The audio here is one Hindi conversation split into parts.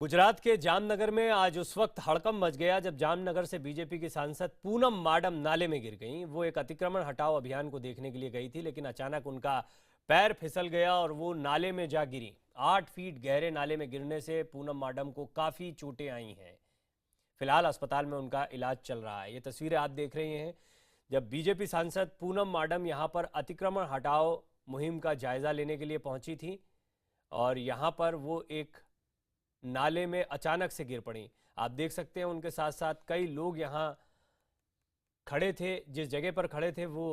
गुजरात के जामनगर में आज उस वक्त हड़कंप मच गया जब जामनगर से बीजेपी की सांसद पूनम माडम नाले में गिर गईं। वो एक अतिक्रमण हटाओ अभियान को देखने के लिए गई थी, लेकिन अचानक उनका पैर फिसल गया और वो नाले में जा गिरी। 8 फीट गहरे नाले में गिरने से पूनम माडम को काफी चोटें आई हैं। फिलहाल अस्पताल में उनका इलाज चल रहा है। ये तस्वीरें आप देख रहे हैं जब बीजेपी सांसद पूनम माडम यहाँ पर अतिक्रमण हटाओ मुहिम का जायजा लेने के लिए पहुंची थी और यहाँ पर वो एक नाले में अचानक से गिर पड़ी। आप देख सकते हैं उनके साथ साथ कई लोग यहाँ खड़े थे। जिस जगह पर खड़े थे वो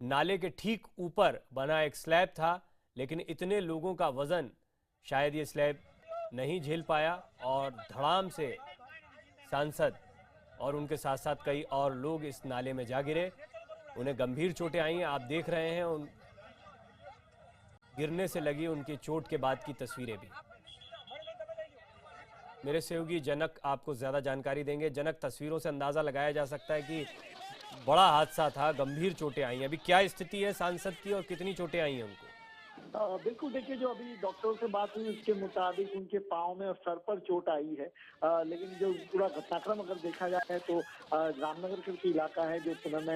नाले के ठीक ऊपर बना एक स्लैब था, लेकिन इतने लोगों का वजन शायद ये स्लैब नहीं झेल पाया और धड़ाम से सांसद और उनके साथ साथ कई और लोग इस नाले में जा गिरे। उन्हें गंभीर चोटें आई हैं। आप देख रहे हैं उन गिरने से लगी उनकी चोट के बाद की तस्वीरें भी। मेरे सहयोगी जनक आपको ज्यादा जानकारी देंगे। जनक, तस्वीरों से अंदाजा लगाया जा सकता है कि बड़ा हादसा था, गंभीर चोटें आई हैं। अभी क्या स्थिति है सांसद की और कितनी चोटें आई हैं उनको? बिल्कुल, देखिए जो अभी डॉक्टरों से बात हुई उसके मुताबिक उनके पाँव में और सर पर चोट आई है। लेकिन जो पूरा घटनाक्रम अगर देखा जाए तो रामनगर के इलाका है जो पूनम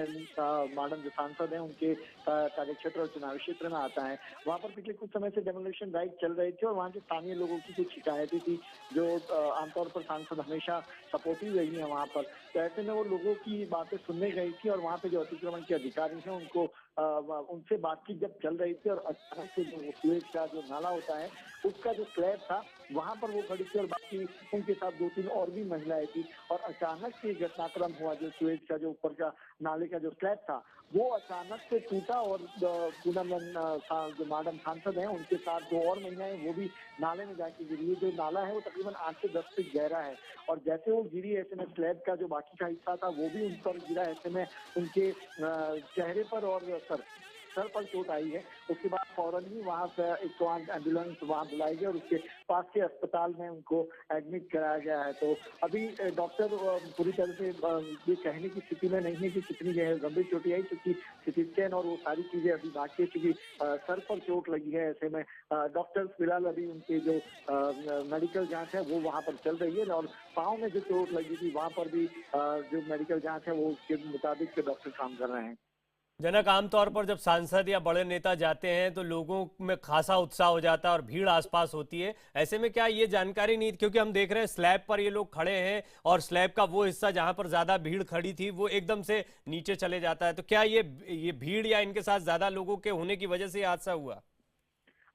माडम जो सांसद हैं उनके कार्यक्षेत्र और चुनावी क्षेत्र में आता है। वहाँ पर पिछले कुछ समय से डेमोलिशन ड्राइव चल रही थी और वहाँ के स्थानीय लोगों की कुछ शिकायतें थी जो आमतौर पर सांसद हमेशा सपोर्टिव रही है वहाँ पर। तो ऐसे में वो लोगों की बातें सुनने गई थी और वहाँ पे जो अतिक्रमण के अधिकारी हैं उनको उनसे बातचीत जब चल रही थी और अचानक से जो सुएज का जो नाला होता है उसका जो स्लैब था वहां पर वो खड़ी थी और बाकी उनके साथ 2-3 और भी महिलाएं थी और अचानक से घटनाक्रम हुआ। जो सुएज का जो ऊपर का नाले का जो स्लैब था वो अचानक से टूटा और पूनम जो माडम सांसद हैं उनके साथ 2 और महिलाएं वो भी नाले में जाके गिरी। जो नाला है वो तकरीबन 8 से 10 फीट गहरा है और जैसे वो गिरी ऐसे में स्लैब का जो बाकी का हिस्सा था वो भी उन पर गिरा। ऐसे में उनके चेहरे पर और सर पर चोट आई है। उसके बाद फौरन ही वहां से 108 एम्बुलेंस वहां बुलाई गई और उसके पास के अस्पताल में उनको एडमिट कराया गया है। तो अभी डॉक्टर पूरी तरह से ये कहने की स्थिति में नहीं है कि कितनी गंभीर चोटें आई, क्योंकि सिटी स्कैन और वो सारी चीजें अभी बाकी है, क्योंकि सर पर चोट लगी है। ऐसे में डॉक्टर्स फिलहाल अभी उनकी जो मेडिकल जांच है वो वहां पर चल रही है और पाँव में जो चोट लगी थी वहां पर भी जो मेडिकल जांच है वो उसके मुताबिक डॉक्टर काम कर रहे हैं। जनक, आमतौर पर जब सांसद या बड़े नेता जाते हैं तो लोगों में खासा उत्साह हो जाता है और भीड़ आसपास होती है। ऐसे में क्या ये जानकारी नहीं, क्योंकि हम देख रहे हैं स्लैब पर ये लोग खड़े हैं और स्लैब का वो हिस्सा जहां पर ज्यादा भीड़ खड़ी थी वो एकदम से नीचे चले जाता है, तो क्या ये भीड़ या इनके साथ ज्यादा लोगों के होने की वजह से ये हादसा हुआ?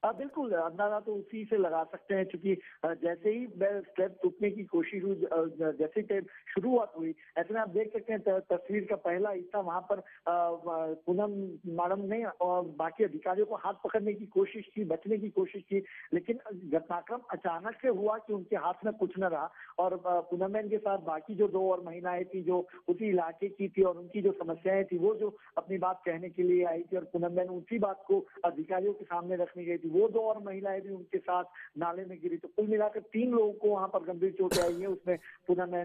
बिल्कुल, अंदाजा तो उसी से लगा सकते हैं, क्योंकि जैसे ही स्लैब टूटने की कोशिश हुई, जैसे ही शुरुआत हुई, ऐसे में आप देख सकते हैं तस्वीर का पहला हिस्सा वहां पर पूनम माडम ने और बाकी अधिकारियों को हाथ पकड़ने की कोशिश की, बचने की कोशिश की, लेकिन घटनाक्रम अचानक से हुआ कि उनके हाथ में कुछ न रहा और पूनम मैन के साथ बाकी जो 2 और महिलाएं थी जो उसी इलाके की थी और उनकी जो समस्याएं थी वो जो अपनी बात कहने के लिए आई थी और पूनम मैन उसी बात को अधिकारियों के सामने रखने गई थी, वो 2 और महिलाएं भी उनके साथ नाले में गिरी। तो कुल मिलाकर 3 लोगों को वहां पर गंभीर चोटें आई है। उसमें पूनम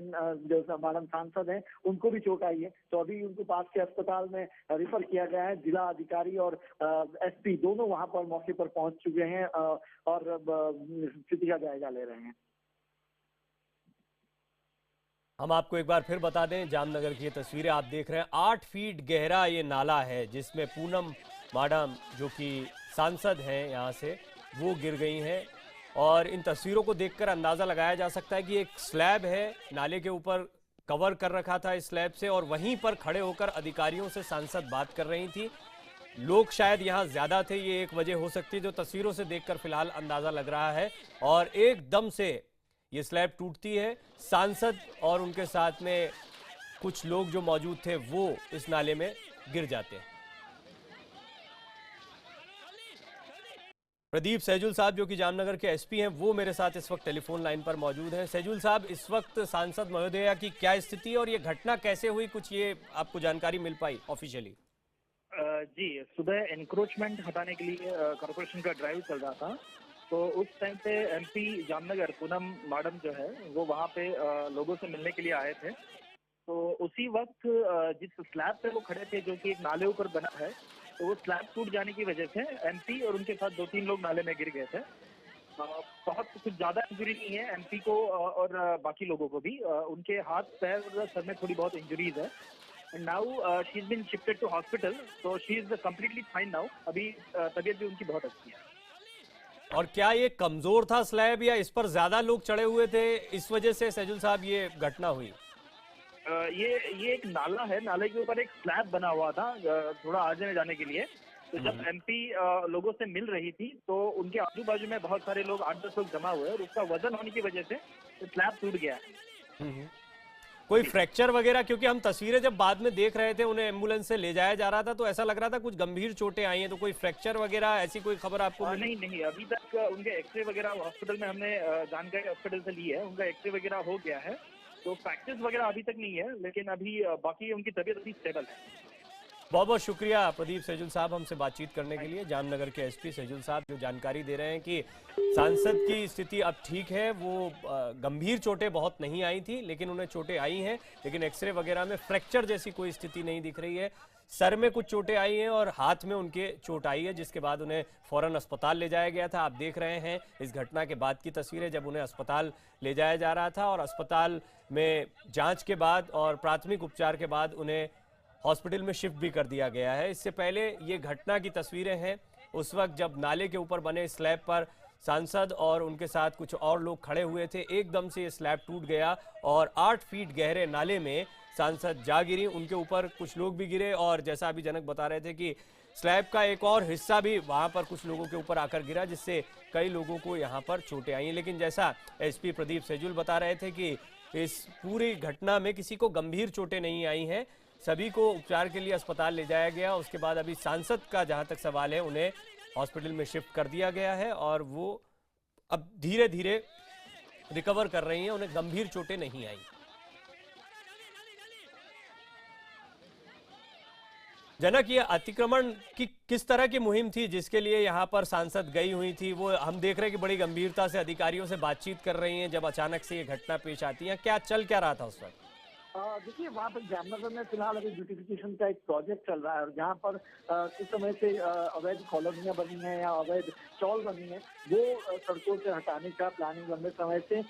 जो माडम सांसद हैं उनको भी चोट आई है। तो अभी उनको पास के अस्पताल में रिफर किया गया है। जिला अधिकारी और एसपी दोनों वहां पर मौके पर पहुंच चुके हैं और स्थिति का जायजा ले रहे हैं। हम आपको एक बार फिर बता दें, जामनगर की ये तस्वीरें आप देख रहे हैं। 8 फीट गहरा ये नाला है जिसमें पूनम माडम जो कि सांसद हैं यहाँ से, वो गिर गई हैं और इन तस्वीरों को देखकर अंदाज़ा लगाया जा सकता है कि एक स्लैब है, नाले के ऊपर कवर कर रखा था इस स्लैब से और वहीं पर खड़े होकर अधिकारियों से सांसद बात कर रही थी। लोग शायद यहाँ ज़्यादा थे, ये एक वजह हो सकती है जो तस्वीरों से देखकर फिलहाल अंदाज़ा लग रहा है। और एकदम से ये स्लैब टूटती है, सांसद और उनके साथ में कुछ लोग जो मौजूद थे वो इस नाले में गिर जाते हैं। प्रदीप सहजूल साहब जो कि जामनगर के एसपी हैं वो मेरे साथ इस वक्त टेलीफोन लाइन पर मौजूद हैं। सहजूल साहब, इस वक्त सांसद महोदया की क्या स्थिति है और ये घटना कैसे हुई, कुछ ये आपको जानकारी मिल पाई ऑफिशियली? जी, सुबह एनक्रोचमेंट हटाने के लिए कॉर्पोरेशन का ड्राइव चल रहा था, तो उस टाइम पे एमपी जामनगर पूनम माडम जो है वो वहाँ पे लोगों से मिलने के लिए आए थे। तो उसी वक्त जिस स्लैब पे वो खड़े थे जो कि एक नाले ऊपर बना है, तो वो स्लैब टूट जाने की वजह से एमपी और उनके साथ 2-3 लोग नाले में गिर गए थे। बहुत कुछ ज्यादा इंजरी नहीं है एमपी को और बाकी लोगों को भी। उनके हाथ पैर और सर में थोड़ी बहुत इंजरीज है। And now she is been shifted to hospital, तो she is completely fine now. अभी तबीयत भी उनकी बहुत अच्छी है। और क्या ये कमजोर था स्लैब या इस पर ज्यादा लोग चढ़े हुए थे, इस वजह से सैजुल साहब ये घटना हुई? ये एक नाला है, नाले के ऊपर एक स्लैब बना हुआ था थोड़ा आगे जाने के लिए। तो जब एमपी लोगों से मिल रही थी तो उनके आजू बाजू में बहुत सारे लोग 8-10 लोग जमा हुए और उसका वजन होने की वजह से स्लैब टूट गया है। कोई फ्रैक्चर वगैरह? क्योंकि हम तस्वीरें जब बाद में देख रहे थे, उन्हें एम्बुलेंस से ले जाया जा रहा था तो ऐसा लग रहा था कुछ गंभीर चोटें आई हैं। तो कोई फ्रैक्चर वगैरह ऐसी कोई खबर आपको मिली? नहीं, अभी तक उनके एक्सरे वगैरह हॉस्पिटल में हमने जानकारी हॉस्पिटल से ली है, उनका एक्सरे वगैरह हो गया है। तो फ्रैक्चर्स वगैरह अभी तक नहीं है, लेकिन अभी बाकी उनकी तबीयत अभी स्टेबल है। बहुत बहुत शुक्रिया प्रदीप सैजुल साहब हमसे बातचीत करने के लिए। जामनगर के एसपी सैजुल साहब जो जानकारी दे रहे हैं कि सांसद की स्थिति अब ठीक है, वो गंभीर चोटें बहुत नहीं आई थी लेकिन उन्हें चोटें आई हैं, लेकिन एक्सरे वगैरह में फ्रैक्चर जैसी कोई स्थिति नहीं दिख रही है। सर में कुछ चोटें आई हैं और हाथ में उनके चोट आई है, जिसके बाद उन्हें फौरन अस्पताल ले जाया गया था। आप देख रहे हैं इस घटना के बाद की तस्वीरें, जब उन्हें अस्पताल ले जाया जा रहा था और अस्पताल में जांच के बाद और प्राथमिक उपचार के बाद उन्हें हॉस्पिटल में शिफ्ट भी कर दिया गया है। इससे पहले ये घटना की तस्वीरें हैं उस वक्त जब नाले के ऊपर बने स्लैब पर सांसद और उनके साथ कुछ और लोग खड़े हुए थे। एकदम से ये स्लैब टूट गया और 8 फीट गहरे नाले में सांसद जा गिरी। उनके ऊपर कुछ लोग भी गिरे और जैसा अभी जनक बता रहे थे कि स्लैब का एक और हिस्सा भी वहां पर कुछ लोगों के ऊपर आकर गिरा, जिससे कई लोगों को यहाँ पर चोटें आई। लेकिन जैसा एसपी प्रदीप सैजुल बता रहे थे कि इस पूरी घटना में किसी को गंभीर चोटें नहीं आई हैं, सभी को उपचार के लिए अस्पताल ले जाया गया। उसके बाद अभी सांसद का जहां तक सवाल है, उन्हें हॉस्पिटल में शिफ्ट कर दिया गया है और वो अब धीरे धीरे रिकवर कर रही हैं, उन्हें गंभीर चोटें नहीं आई। जनक, ये अतिक्रमण की किस तरह की मुहिम थी जिसके लिए यहाँ पर सांसद गई हुई थी? वो हम देख रहे हैं कि बड़ी गंभीरता से अधिकारियों से बातचीत कर रही हैं जब अचानक से ये घटना पेश आती है। क्या चल क्या रहा था उस वक्त? देखिए, वहाँ पर जामनगर में फिलहाल अभी ब्यूटिफिकेशन का एक प्रोजेक्ट चल रहा है और जहाँ पर कुछ समय से अवैध कॉलोनियाँ बनी हैं या अवैध चौल बनी है, वो सड़कों से हटाने का प्लानिंग लंबे समय से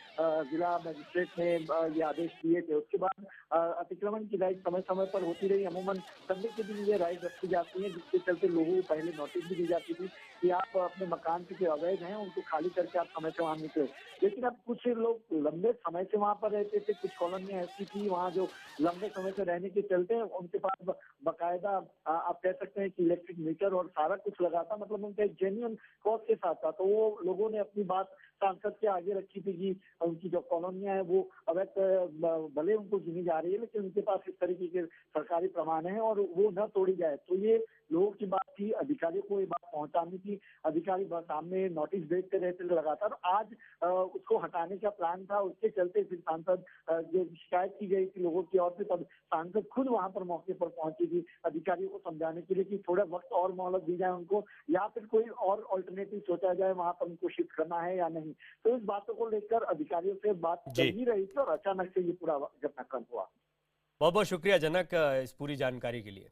जिला मजिस्ट्रेट ने ये आदेश दिए थे। उसके बाद अतिक्रमण की राइड समय समय पर होती रही। अमूमन संडे के दिन ये राइड रखी जाती है, जिसके चलते लोगों को पहले नोटिस भी दी जाती थी कि आप अपने मकान के जो अवैध हैं उनको खाली करके आप समय से वहाँ निकले। लेकिन अब कुछ लोग लंबे समय से वहाँ पर रहते थे, कुछ कॉलोनियाँ ऐसी थी वहाँ जो लंबे समय से रहने के चलते उनके पास बकायदा आप कह सकते हैं कि इलेक्ट्रिक मीटर और सारा कुछ लगा था, मतलब उनका एक जेन्युइन कॉज के साथ था। तो वो लोगों ने अपनी बात सांसद के आगे रखी थी कि उनकी जो कॉलोनियां है वो अवैध भले उनको गिनी जा रही है लेकिन उनके पास इस तरीके के सरकारी प्रमाण है और वो न तोड़ी जाए। तो ये लोगों की बात थी, अधिकारियों को ये बात पहुंचानी थी। अधिकारी सामने नोटिस भेजते रहते लगातार। आज उसको हटाने का प्लान था, उसके चलते फिर सांसद जो शिकायत की गई थी लोगों की ओर से, तब सांसद खुद वहां पर मौके पर पहुंची थी अधिकारियों को समझाने के लिए कि थोड़ा वक्त और मोहलत दी जाए उनको, या फिर कोई और ऑल्टरनेटिव सोचा जाए वहां पर उनको शिफ्ट करना है या नहीं। तो इस बातों को लेकर अधिकारियों से बात चल ही रही थी और अचानक से ये पूरा घटनाक्रम हुआ। बहुत बहुत शुक्रिया जनक इस पूरी जानकारी के लिए।